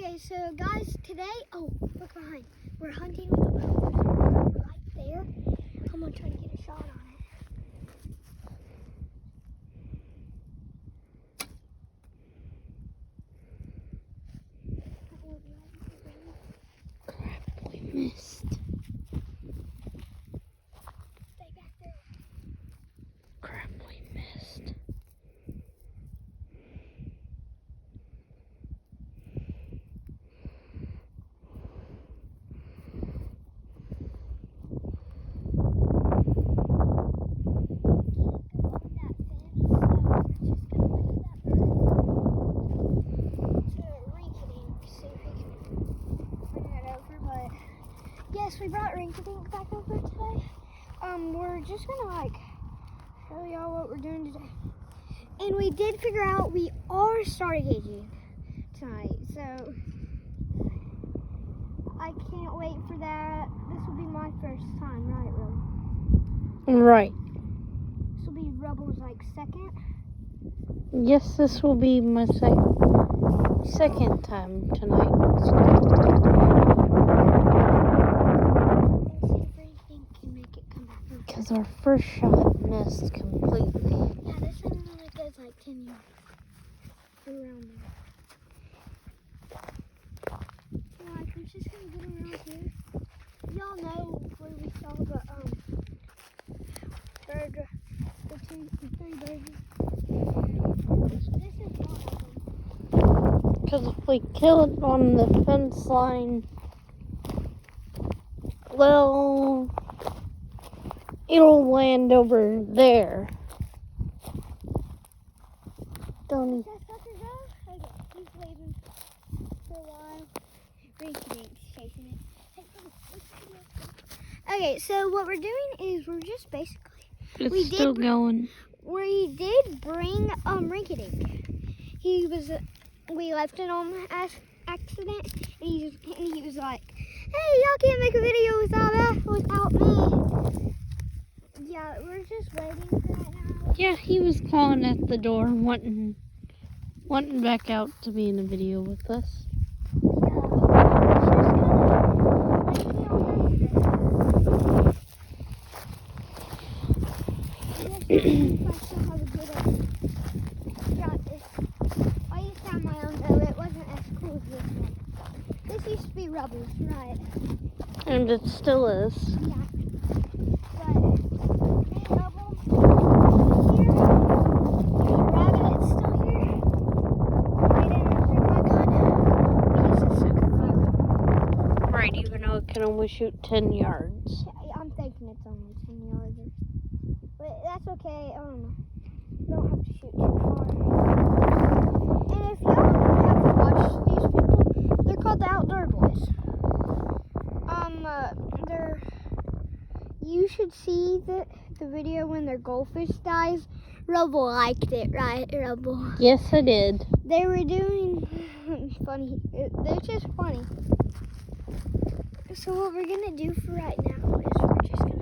Okay, so guys, today, oh, look behind. We're hunting with the bow right there. I'm gonna try to get a shot on it. Crap, we missed. Stay back there. Crap, we missed. Yes, we brought rinky dink back over today. We're just gonna show y'all what we're doing today. And we did figure out we are stargazing tonight, so I can't wait for that. This will be my first time, right, Rubble? Right. This will be Rubble's second. Yes, this will be my second time tonight. Because our first shot missed completely. Yeah, this one only goes 10 yards around there. So, we're just gonna get around here. Y'all know where we saw the bird, the three birds. This is one of them. Because if we kill it on the fence line, well, it'll land over there. Don't. Is that sucker go? Okay, he's waiting for a while. Rinky Dink's chasing it. Hey, come on, okay, so what we're doing is we're just basically It's still going. we did bring Rinky Dink. We left it on accident, and he was like, "Hey, y'all can't make a video without me." Yeah, we're just waiting for that now. Yeah, he was calling at the door, wanting back out to be in a video with us. I used to have my own, though it wasn't as cool as this one. This used to be Rubble's, right? And it still is. Yeah. But me and Rubble here, Rabbit, it's still here. I didn't bring my gun. We use a sucker rifle. Right, even though it can only shoot 10 yards. I'm thinking it's only 10 yards. But that's okay. You don't have to shoot too far. And if y'all have to watch these people, they're called the Outdoor Boys. You should see the video when their goldfish dies. Rubble liked it, right, Rubble? Yes, I did. They were doing funny. They're just funny. So what we're gonna do for right now is we're just gonna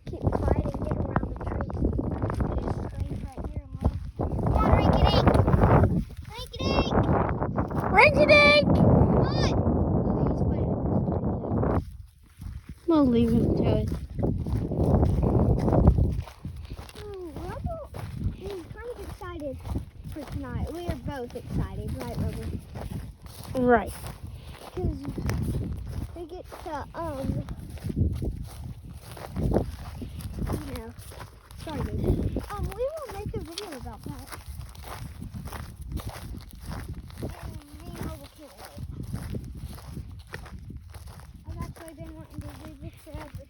keep quiet and get around the trees. Just stay right here alone. Come on, Rinky Dink! Rinky Dink! Rinky Dink! Come on! Oh, he's fighting. We'll leave him to it. Oh, Rubble is kind of excited for tonight. We are both excited, right, Rubble? Right. Because we get to, sorry, baby. We will make a video about that. And me and Rubble can't wait. I've actually been wanting to do this forever.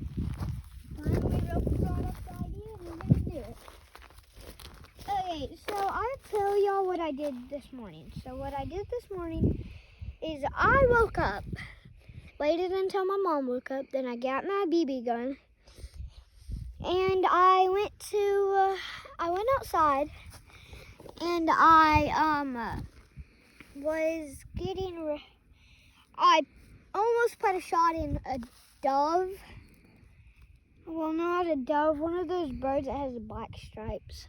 Finally, Rubble brought up the idea and we're going to do it. Okay, so I'll tell y'all what I did this morning. So what I did this morning is I woke up, waited until my mom woke up, then I got my BB gun, and I went outside, and I I almost put a shot in a dove. Well, not a dove, one of those birds that has the black stripes.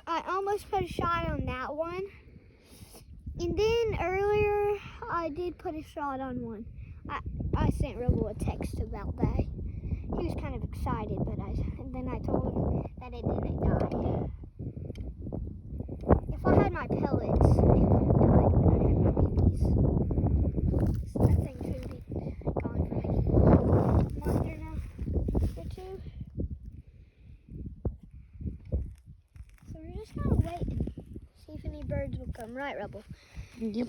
I almost put a shot on that one. I did put a shot on one. I sent Rebel a text about that. He was kind of excited, but then I told him that it didn't die. If I had my pellets, it would have died, but I had my babies. So that thing should be gone for like a month or two. So we're just kind of waiting. See if any birds will come. Right, Rebel? Yep.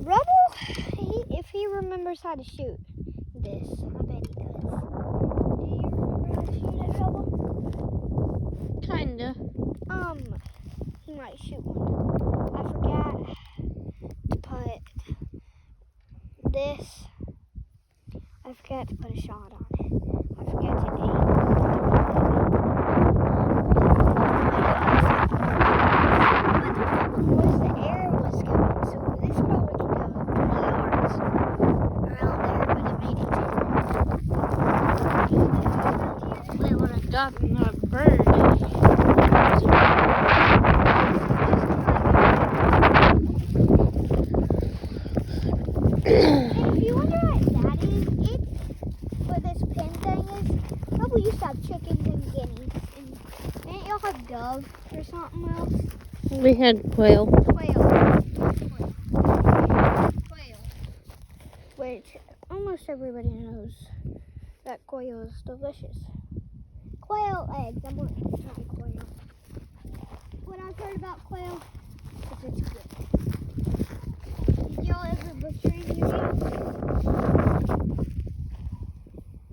Rebel, if he remembers how to shoot this, I bet he does. Do you remember how to shoot it, Rebel? Kinda. He might shoot one. I forgot to put this. I forgot to put a shot on it. I forgot to aim. But the problem was the air was coming, so this probably could go 3 yards around there, but it made it 10. We would have gotten that bird. And if you wonder what that is, what this pin thing is, probably used to have chickens and guineas. And didn't y'all have doves or something else? We had quail. Quail. Which almost everybody knows that quail is delicious. Quail eggs. I'm going to try quail. What I've heard about quail is it's good. Did y'all ever butcher any of you?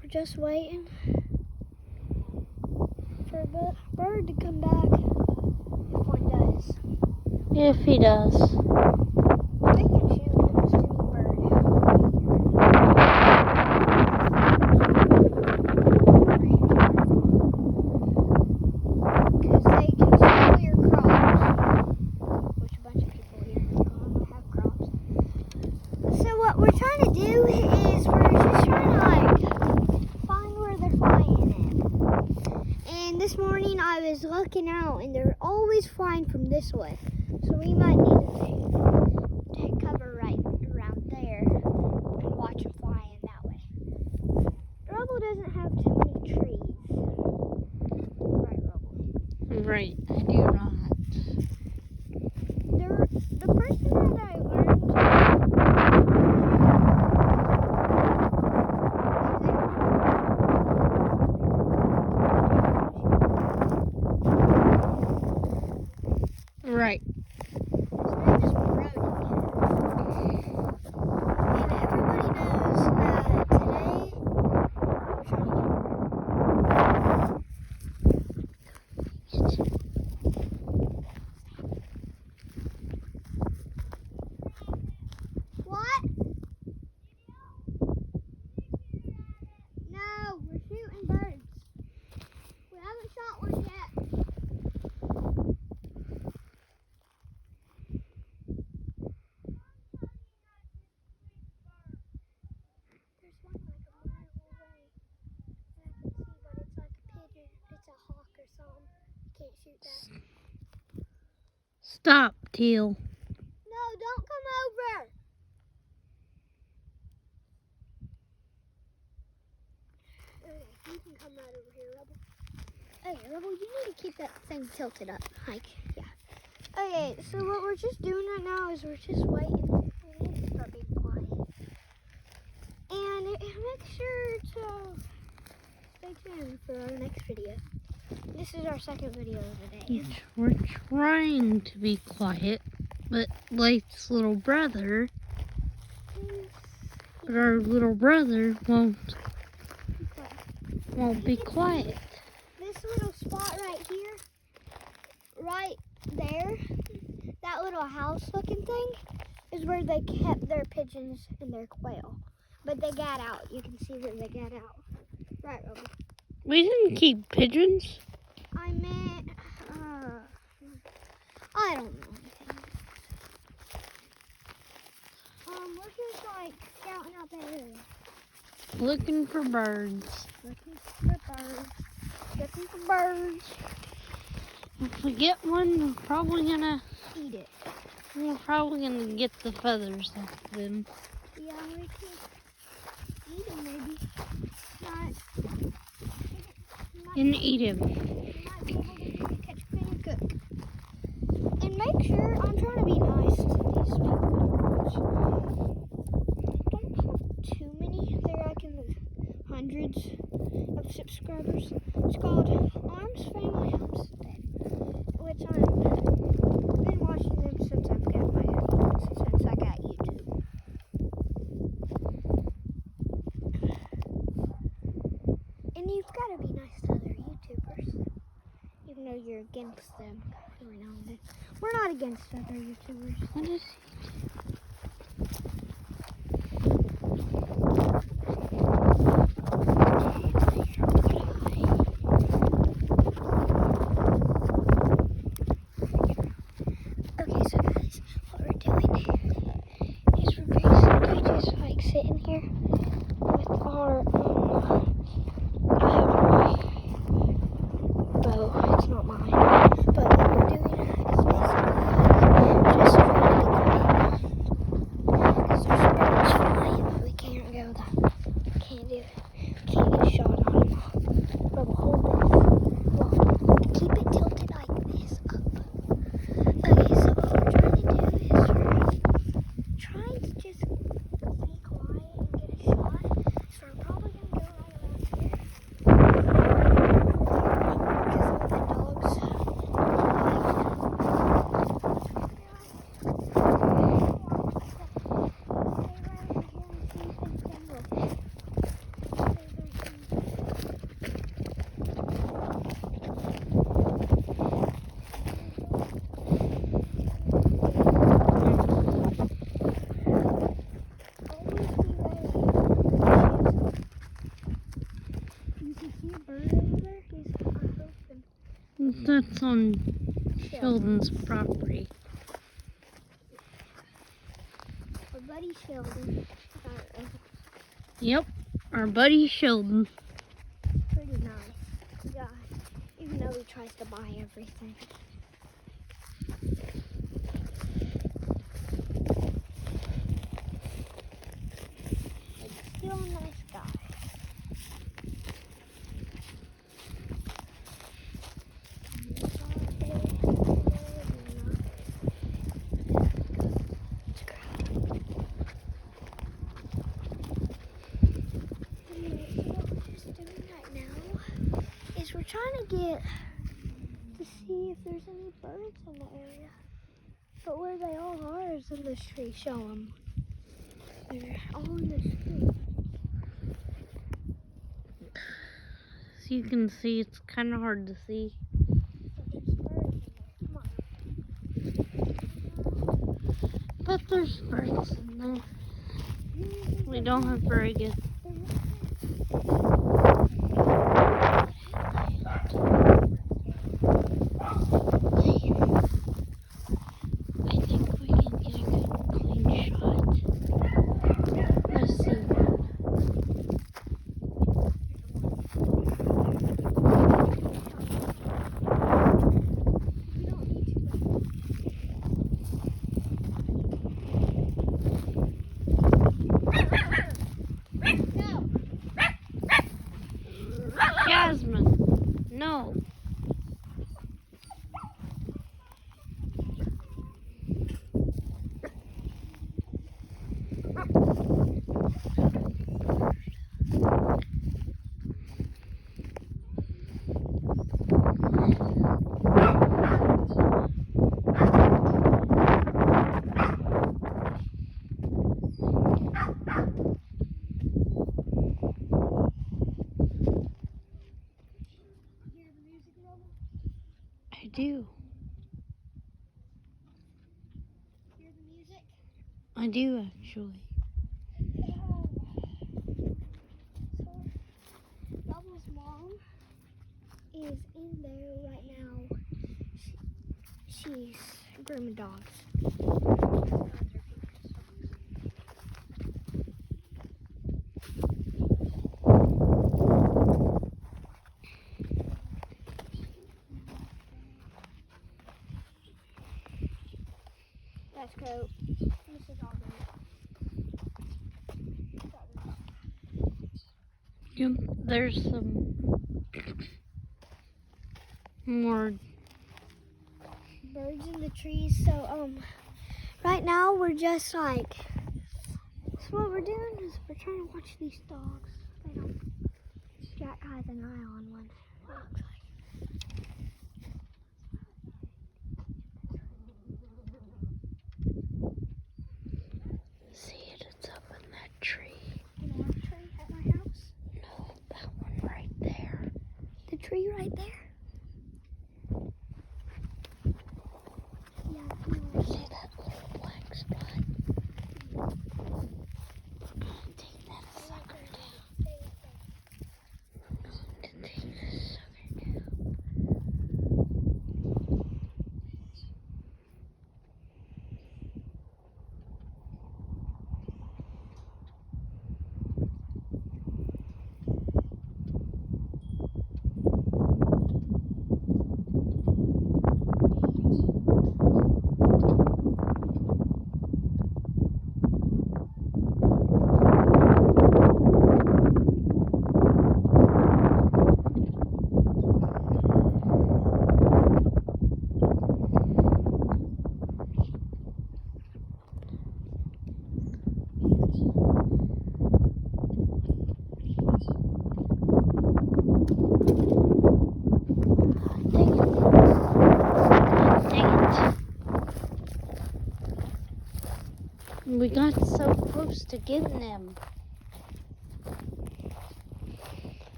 We're just waiting for a bird to come back. If one does. If he does. They can shoot almost any bird. Because they can steal your crops. Which a bunch of people here in Oklahoma have crops. So what we're trying to do is we're just trying to find where they're flying at. And this morning I was looking out and they're always flying from this way. So we might need to take cover right around there and watch them flying that way. Rubble doesn't have too many trees. Right, Rubble? Right, I do not. The person that I learned Right. his name is Brody. And everybody knows that today we're trying to What? No, we're shooting birds. We haven't shot one yet. There's one like a mile away that I can see, but it's like a pigeon. It's a hawk or something. You can't shoot that. Stop, Teal. No, don't come over. Okay, you can come right over here, Rebel. Okay, Rebel, you need to keep that thing tilted up. Like, yeah. Okay, so what we're just doing right now is we're just waiting. We need to start being quiet. And make sure to stay tuned for our next video. This is our second video of the day. We're trying to be quiet, but Blake's little brother, our little brother won't be quiet. This little spot right here, right there, that little house looking thing, is where they kept their pigeons and their quail. But they got out. You can see where they got out. Right, Roby? We didn't keep pigeons. I meant, I don't know anything. We're just like scouting out that area. Looking for birds. Looking for birds. Looking for birds. If we get one, we're probably gonna Eat it. We're probably gonna get the feathers off them. Yeah, we can eat them maybe. Not. And eat him. Might be able to catch fish and cook. And make sure, I'm trying to be nice to these people. Don't have too many. There I can move hundreds of subscribers. It's called Arms Family Homestead, which I've been watching them since I got YouTube. And you've got to be nice to other YouTubers, even though you're against them every now and then. We're not against other YouTubers. What is Okay, so guys, what we're doing is we're basically just like sitting here with our I have my bow. It's not mine, but what we're doing is basically like just trying to be quiet because there's birds flying, but we can't go that. Can't get shot on them. But we'll hold this. Well, keep it tilted like this up. Okay, so what we're trying to do is we're trying to just be quiet and get a shot. So we're probably going to go right around here. Because all the dogs like. That's on Sheldon's property. Our buddy Sheldon. Yep, our buddy Sheldon. Pretty nice guy, even though he tries to buy everything. But still a nice guy. We're trying to get to see if there's any birds in the area, but where they all are is in this tree. Show them. They're all in this tree. As you can see, it's kind of hard to see. But there's birds in there. Come on. But there's birds in there. We don't have very good. I think we can get a good clean shot. Let's see. Jasmine, no. I do. Hear the music? I do, actually. So, Bubbles' mom is in there right now. She's grooming dogs. That's coat. This is all good. Yep, there's some more Birds in the trees. So right now we're just like, so what we're doing is we're trying to watch these dogs. They don't. Jack has an eye on one. It looks like. See it, it's up in that tree. In that tree at my house. No, that one right there. The tree right there. Yeah. No. See that little black spot? We're gonna take that sucker down. We're going to take this sucker down. We got so close to getting them.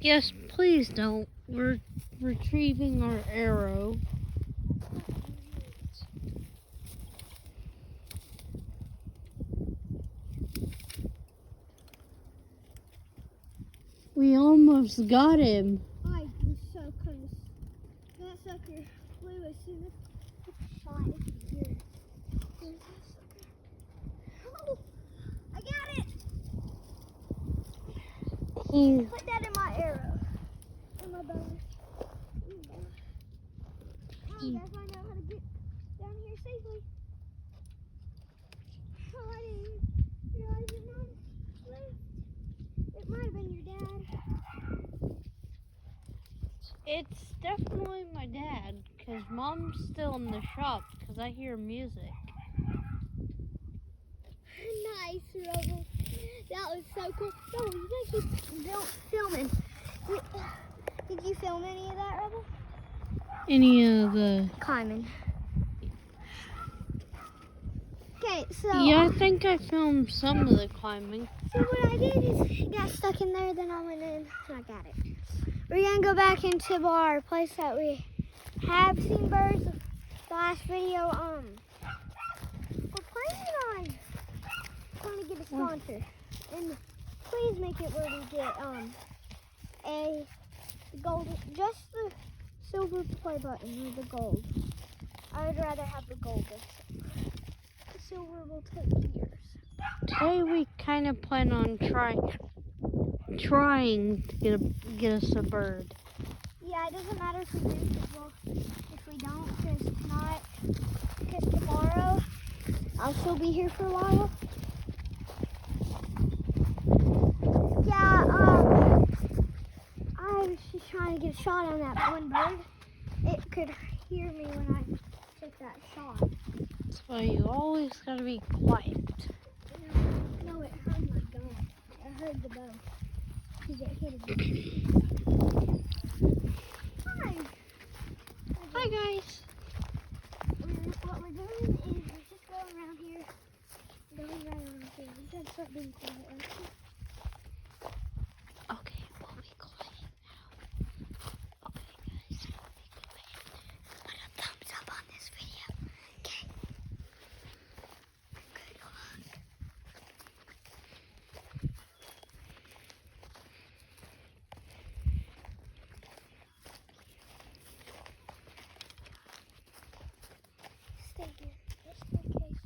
Yes, please don't. We're retrieving our arrow. We almost got him. I was so close. That sucker flew as soon as it shot into here. Where's that sucker? Oh, I got it! Put that in my arrow. In my bow. Now you guys find out how to get down here safely. Oh, I didn't realize your mom left. It might have been your dad. It's definitely my dad, because Mom's still in the shop, because I hear music. Nice, Rebel. That was so cool. No, you gotta keep filming. Did you film any of that, Rebel? Any of the... Climbing. Okay, so... Yeah, I think I filmed some of the climbing. So what I did is it got stuck in there, then I went in and I got it. We're gonna go back into our place that we have seen birds. The last video, we're planning on trying to get a sponsor. And please make it where we get a gold, just the silver play button or the gold. I would rather have the gold. The silver will take years. Today we kind of plan on trying to get us a bird. Yeah, it doesn't matter if we do, if we don't, because tomorrow I'll still be here for a while. Yeah, I was just trying to get a shot on that one bird. It could hear me when I took that shot. That's why you always gotta be quiet. No, it heard my gun. It heard the bow. Because it hit it. Hi. Hi guys. What we're doing is we're just going around here. Going right around here. We gotta start being quiet, right? Okay, we'll be quiet now. Okay guys, we'll be quiet. Put a thumbs up on this video. Okay. Good luck. Stay here, just in case.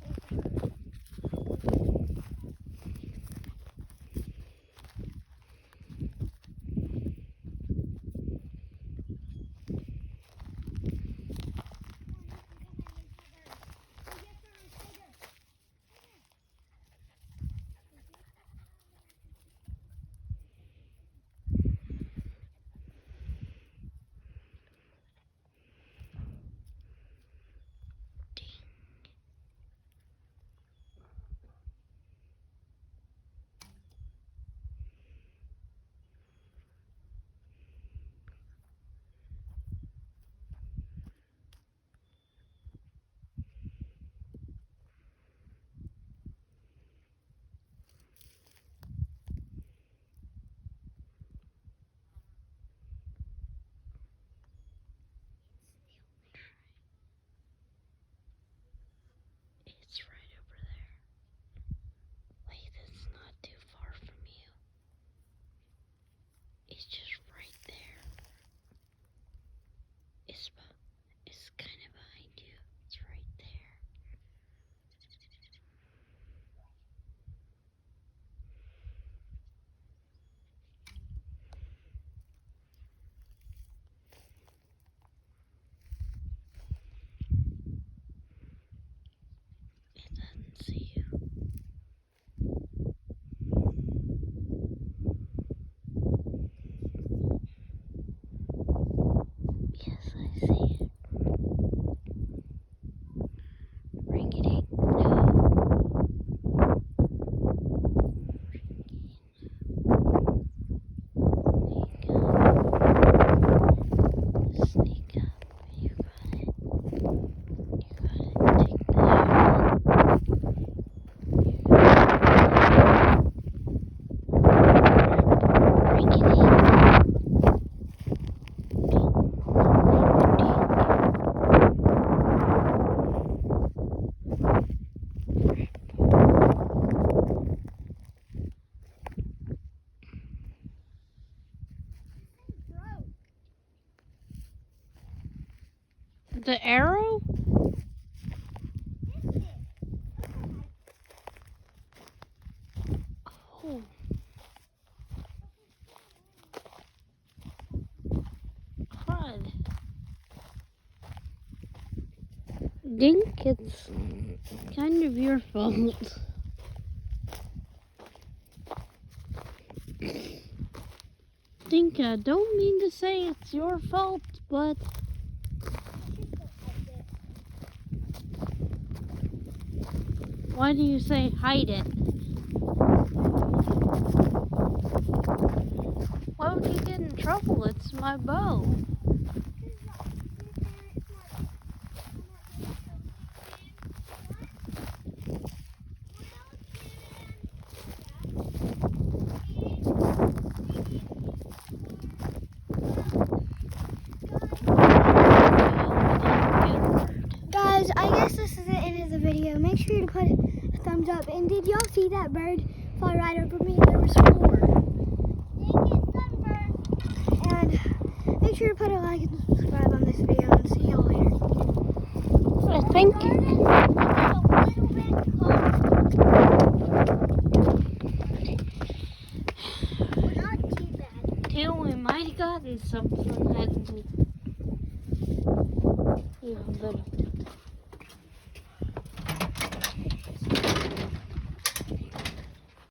It's just right there. It's kind of behind you. It's right there. It doesn't see you. Yes, I see it. Rinky dink. No. Sneak up. You got it. You got it. Take the shot. Rinky dink. The arrow? Oh. Crud. Dink, it's kind of your fault. Dink, I don't mean to say it's your fault, but why do you say hide it? Why would you get in trouble? It's my bow. Guys, I guess this is the end of the video. Make sure to put a thumbs up. And did y'all see that bird fly right over me? There was 4. And make sure to put a like and subscribe on this video, and see y'all later. I think. Till we might have gotten something, hadn't we? Yeah, a little.